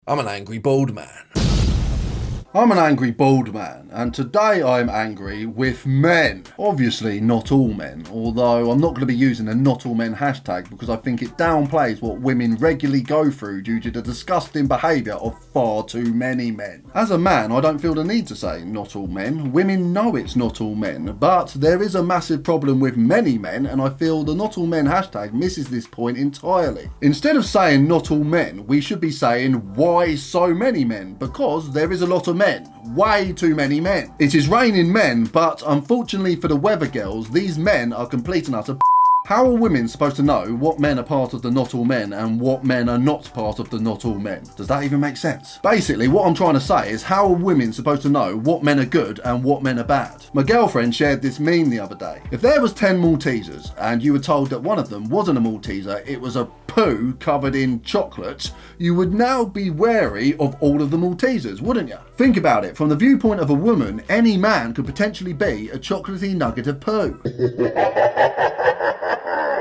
I'm an angry bald man. I'm an angry bald man, and today I'm angry with men. Obviously not all men, although I'm not going to be using a not all men hashtag because I think it downplays what women regularly go through due to the disgusting behaviour of far too many men. As a man, I don't feel the need to say not all men. Women know it's not all men, but there is a massive problem with many men, and I feel the not all men hashtag misses this point entirely. Instead of saying not all men, we should be saying why so many men, because there is a lot of men. Way too many men. It is raining men, but unfortunately for the weather girls, these men are complete and utter. How are women supposed to know what men are part of the not all men and what men are not part of the not all men? Does that even make sense? Basically, what I'm trying to say is how are women supposed to know what men are good and what men are bad? My girlfriend shared this meme the other day. If there was 10 Maltesers and you were told that one of them wasn't a Malteser, it was a poo covered in chocolate, you would now be wary of all of the Maltesers, wouldn't you? Think about it, from the viewpoint of a woman, any man could potentially be a chocolatey nugget of poo.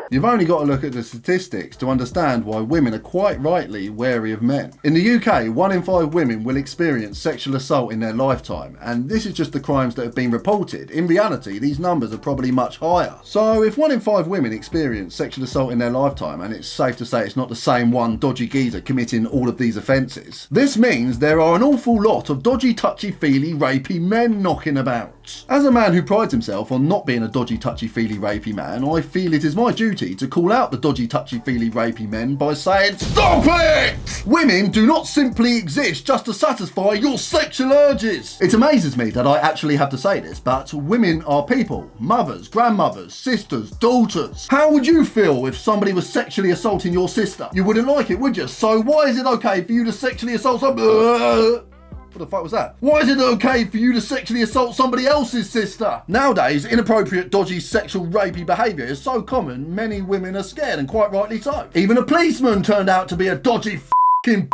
You've only got to look at the statistics to understand why women are quite rightly wary of men. In the UK, 1 in 5 women will experience sexual assault in their lifetime, and this is just the crimes that have been reported. In reality, these numbers are probably much higher. So if 1 in 5 women experience sexual assault in their lifetime, and it's safe to say it's not the same one dodgy geezer committing all of these offences, this means there are an awful lot of dodgy, touchy-feely, rapey men knocking about. As a man who prides himself on not being a dodgy, touchy-feely, rapey man, I feel it is my duty to call out the dodgy, touchy-feely, rapey men by saying, STOP IT! Women do not simply exist just to satisfy your sexual urges. It amazes me that I actually have to say this, but women are people. Mothers, grandmothers, sisters, daughters. How would you feel if somebody was sexually assaulting your sister? You wouldn't like it, would you? So why is it okay for you to sexually assault somebody? What the fuck was that? Why is it okay for you to sexually assault somebody else's sister? Nowadays, inappropriate, dodgy, sexual, rapey behaviour is so common, many women are scared, and quite rightly so. Even a policeman turned out to be a dodgy f***ing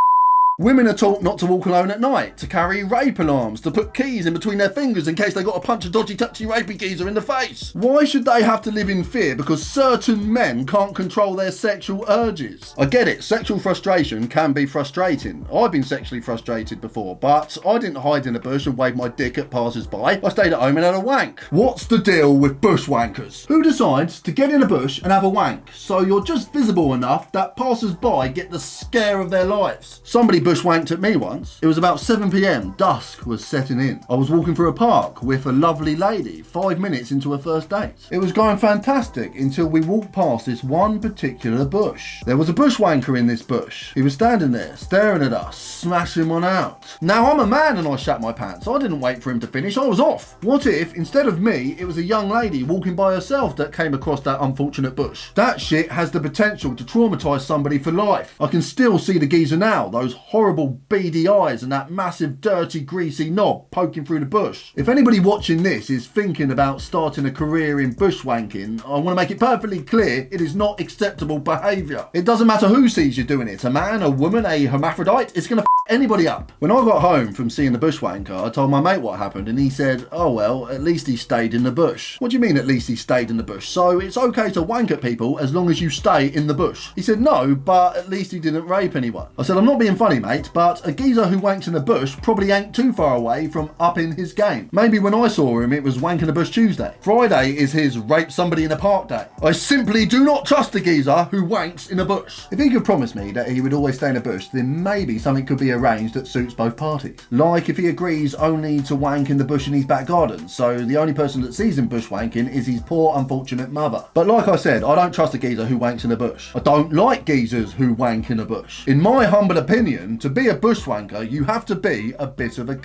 Women are taught not to walk alone at night, to carry rape alarms, to put keys in between their fingers in case they got to punch a dodgy, touchy, rapey geezer in the face. Why should they have to live in fear because certain men can't control their sexual urges? I get it, sexual frustration can be frustrating. I've been sexually frustrated before, but I didn't hide in a bush and wave my dick at passers-by. I stayed at home and had a wank. What's the deal with bushwankers? Who decides to get in a bush and have a wank so you're just visible enough that passers-by get the scare of their lives? Somebody bushwanked at me once. It was about 7 p.m, dusk was setting in. I was walking through a park with a lovely lady 5 minutes into a first date. It was going fantastic until we walked past this one particular bush. There was a bushwanker in this bush. He was standing there staring at us, smashing one out. Now I'm a man and I shat my pants. I didn't wait for him to finish, I was off. What if instead of me it was a young lady walking by herself that came across that unfortunate bush? That shit has the potential to traumatise somebody for life. I can still see the geezer now, those horrible beady eyes and that massive dirty greasy knob poking through the bush. If anybody watching this is thinking about starting a career in bushwanking, I want to make it perfectly clear it is not acceptable behaviour. It doesn't matter who sees you doing it, a man, a woman, a hermaphrodite, it's going to anybody up. When I got home from seeing the bushwanker, I told my mate what happened and he said, oh well, at least he stayed in the bush. What do you mean at least he stayed in the bush? So it's okay to wank at people as long as you stay in the bush? He said no, but at least he didn't rape anyone. I said, I'm not being funny mate, but a geezer who wanks in the bush probably ain't too far away from upping his game. Maybe when I saw him it was wank in the bush Tuesday. Friday is his rape somebody in a park day. I simply do not trust a geezer who wanks in a bush. If he could promise me that he would always stay in a bush, then maybe something could be arranged that suits both parties. Like if he agrees only to wank in the bush in his back garden, so the only person that sees him bushwanking is his poor unfortunate mother. But like I said, I don't trust a geezer who wanks in a bush. I don't like geezers who wank in a bush. In my humble opinion, to be a bushwanker, you have to be a bit of a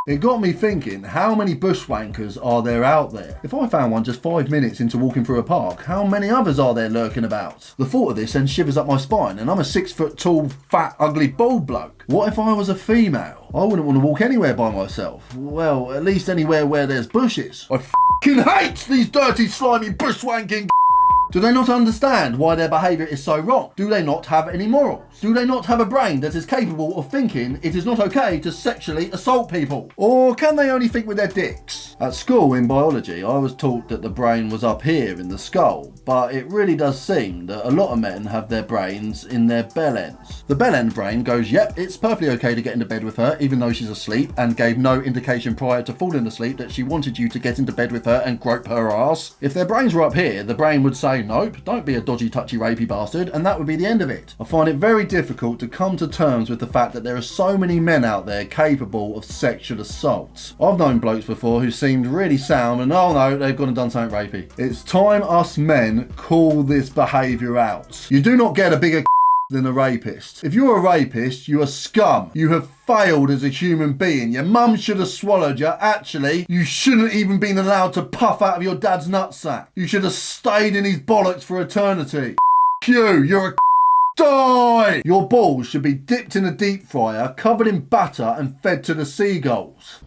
It got me thinking, how many bushwankers are there out there? If I found one just 5 minutes into walking through a park, how many others are there lurking about? The thought of this sends shivers up my spine, and I'm a 6 foot tall, fat, ugly, bald bloke. What if I was a female? I wouldn't want to walk anywhere by myself. Well, at least anywhere where there's bushes. I f***ing hate these dirty, slimy, bushwanking Do they not understand why their behaviour is so wrong? Do they not have any morals? Do they not have a brain that is capable of thinking it is not okay to sexually assault people? Or can they only think with their dicks? At school in biology, I was taught that the brain was up here in the skull, but it really does seem that a lot of men have their brains in their bell ends. The bell end brain goes, yep, it's perfectly okay to get into bed with her even though she's asleep, and gave no indication prior to falling asleep that she wanted you to get into bed with her and grope her ass. If their brains were up here, the brain would say, nope, don't be a dodgy, touchy, rapey bastard, and that would be the end of it. I find it very difficult to come to terms with the fact that there are so many men out there capable of sexual assault. I've known blokes before who seemed really sound and oh no, they've gone and done something rapey. It's time us men call this behaviour out. You do not get a bigger than a rapist. If you're a rapist, you are scum. You have failed as a human being. Your mum should have swallowed you. Actually, you shouldn't even been allowed to puff out of your dad's nutsack. You should have stayed in his bollocks for eternity. You're a die! Your balls should be dipped in a deep fryer, covered in butter and fed to the seagulls.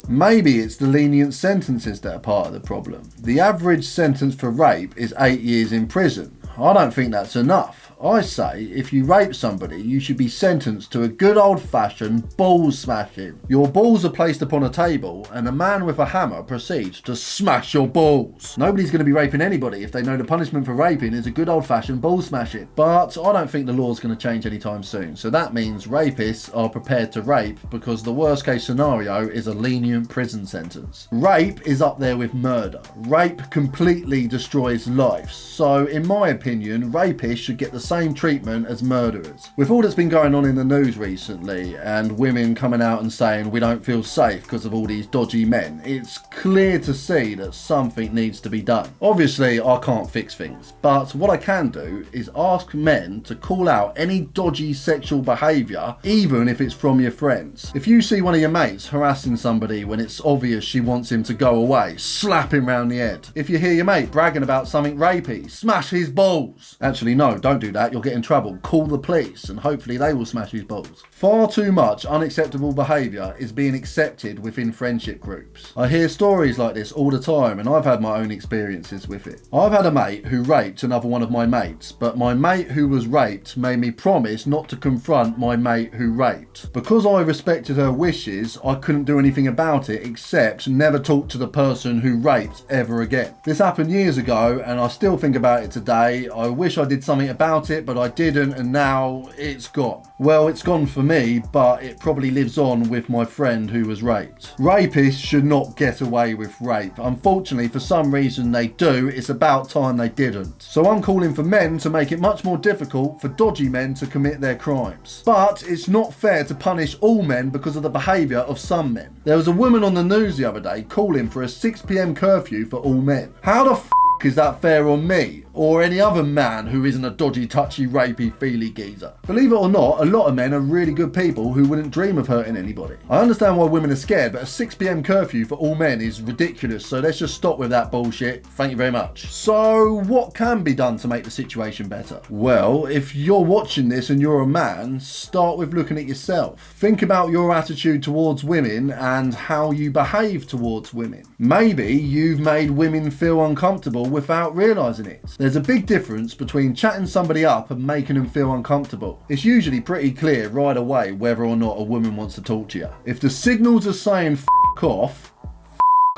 Maybe it's the lenient sentences that are part of the problem. The average sentence for rape is 8 years in prison. I don't think that's enough. I say if you rape somebody, you should be sentenced to a good old-fashioned ball smashing. Your balls are placed upon a table and a man with a hammer proceeds to smash your balls. Nobody's going to be raping anybody if they know the punishment for raping is a good old-fashioned ball smashing. But I don't think the law's going to change anytime soon. So that means rapists are prepared to rape because the worst case scenario is a lenient prison sentence. Rape is up there with murder. Rape completely destroys lives. So in my opinion, rapists should get the same treatment as murderers. With all that's been going on in the news recently and women coming out and saying we don't feel safe because of all these dodgy men, it's clear to see that something needs to be done. Obviously I can't fix things, but what I can do is ask men to call out any dodgy sexual behaviour, even if it's from your friends. If you see one of your mates harassing somebody when it's obvious she wants him to go away, slap him round the head. If you hear your mate bragging about something rapey, smash his balls. Actually no, don't do that. You'll get in trouble. Call the police and hopefully they will smash his balls. Far too much unacceptable behaviour is being accepted within friendship groups. I hear stories like this all the time and I've had my own experiences with it. I've had a mate who raped another one of my mates, but my mate who was raped made me promise not to confront my mate who raped. Because I respected her wishes, I couldn't do anything about it except never talk to the person who raped ever again. This happened years ago and I still think about it today. I wish I did something about it, but I didn't, and now it's gone. Well, it's gone for me, but it probably lives on with my friend who was raped. Rapists should not get away with rape. Unfortunately, for some reason they do. It's about time they didn't. So I'm calling for men to make it much more difficult for dodgy men to commit their crimes. But it's not fair to punish all men because of the behaviour of some men. There was a woman on the news the other day calling for a 6 p.m. curfew for all men. How the is that fair on me or any other man who isn't a dodgy, touchy, rapey, feely geezer? Believe it or not, a lot of men are really good people who wouldn't dream of hurting anybody. I understand why women are scared, but a 6 p.m. curfew for all men is ridiculous, so let's just stop with that bullshit. Thank you very much. So what can be done to make the situation better? Well, if you're watching this and you're a man, start with looking at yourself. Think about your attitude towards women and how you behave towards women. Maybe you've made women feel uncomfortable without realising it. There's a big difference between chatting somebody up and making them feel uncomfortable. It's usually pretty clear right away whether or not a woman wants to talk to you. If the signals are saying f*** off,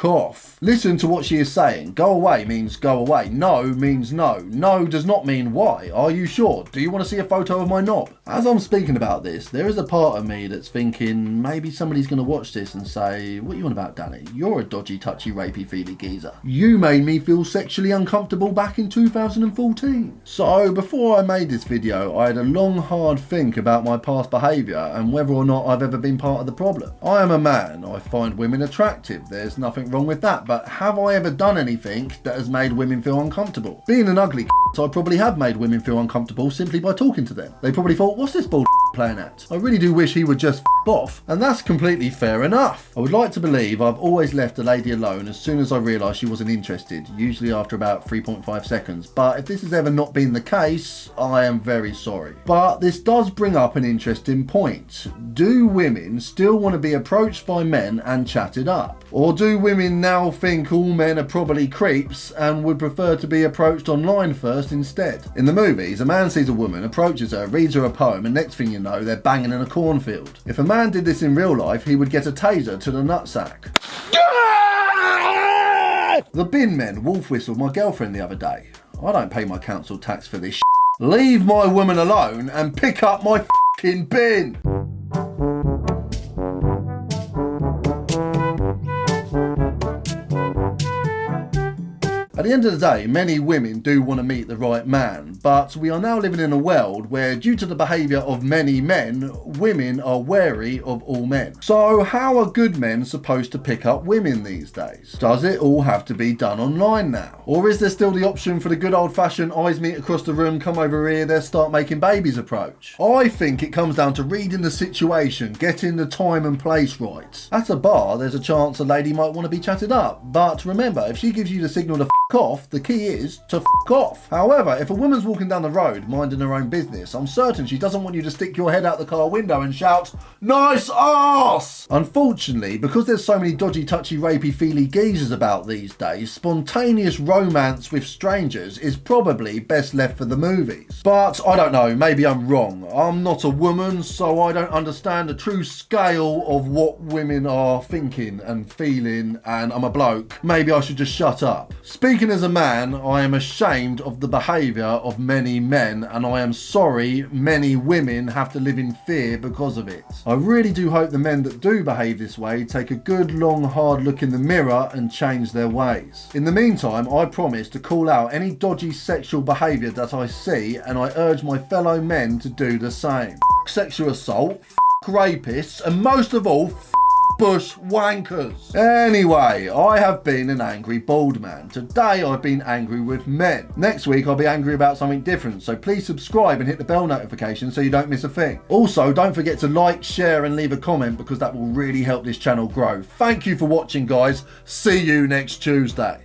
off. Listen to what she is saying. Go away means go away. No means no. No does not mean why. Are you sure? Do you want to see a photo of my knob? As I'm speaking about this, there is a part of me that's thinking maybe somebody's going to watch this and say, what are you on about, Danny? You're a dodgy, touchy, rapey, feely geezer. You made me feel sexually uncomfortable back in 2014. So before I made this video, I had a long, hard think about my past behaviour and whether or not I've ever been part of the problem. I am a man. I find women attractive. There's nothing wrong with that, but have I ever done anything that has made women feel uncomfortable? Being an ugly I probably have made women feel uncomfortable simply by talking to them. They probably thought, what's this bull playing at? I really do wish he would just off, and that's completely fair enough. I would like to believe I've always left a lady alone as soon as I realised she wasn't interested, usually after about 3.5 seconds, but if this has ever not been the case, I am very sorry. But this does bring up an interesting point. Do women still want to be approached by men and chatted up? Or do women now think all men are probably creeps and would prefer to be approached online first instead? In the movies, a man sees a woman, approaches her, reads her a poem, and next thing you know, they're banging in a cornfield. If a man did this in real life, he would get a taser to the nutsack. The bin men wolf whistled my girlfriend the other day. I don't pay my council tax for this shit. Leave my woman alone and pick up my fucking bin. At the end of the day, many women do want to meet the right man, but we are now living in a world where, due to the behaviour of many men, women are wary of all men. So how are good men supposed to pick up women these days? Does it all have to be done online now? Or is there still the option for the good old-fashioned eyes meet across the room, come over here, let's start making babies approach? I think it comes down to reading the situation, getting the time and place right. At a bar, there's a chance a lady might want to be chatted up, but remember, if she gives you the signal to off, the key is to off. However, if a woman's walking down the road minding her own business, I'm certain she doesn't want you to stick your head out the car window and shout, "Nice ass!" Unfortunately, because there's so many dodgy, touchy, rapey, feely geezers about these days, spontaneous romance with strangers is probably best left for the movies. But I don't know, maybe I'm wrong. I'm not a woman, so I don't understand the true scale of what women are thinking and feeling, and I'm a bloke. Maybe I should just shut up. Speaking as a man, I am ashamed of the behaviour of many men, and I am sorry many women have to live in fear because of it. I really do hope the men that do behave this way take a good long hard look in the mirror and change their ways. In the meantime, I promise to call out any dodgy sexual behaviour that I see, and I urge my fellow men to do the same. Sexual assault, rapists, and most of all, bushwankers. Anyway, I have been an angry bald man. Today I've been angry with men. Next week I'll be angry about something different, so please subscribe and hit the bell notification so you don't miss a thing. Also, don't forget to like, share and leave a comment because that will really help this channel grow. Thank you for watching, guys. See you next Tuesday.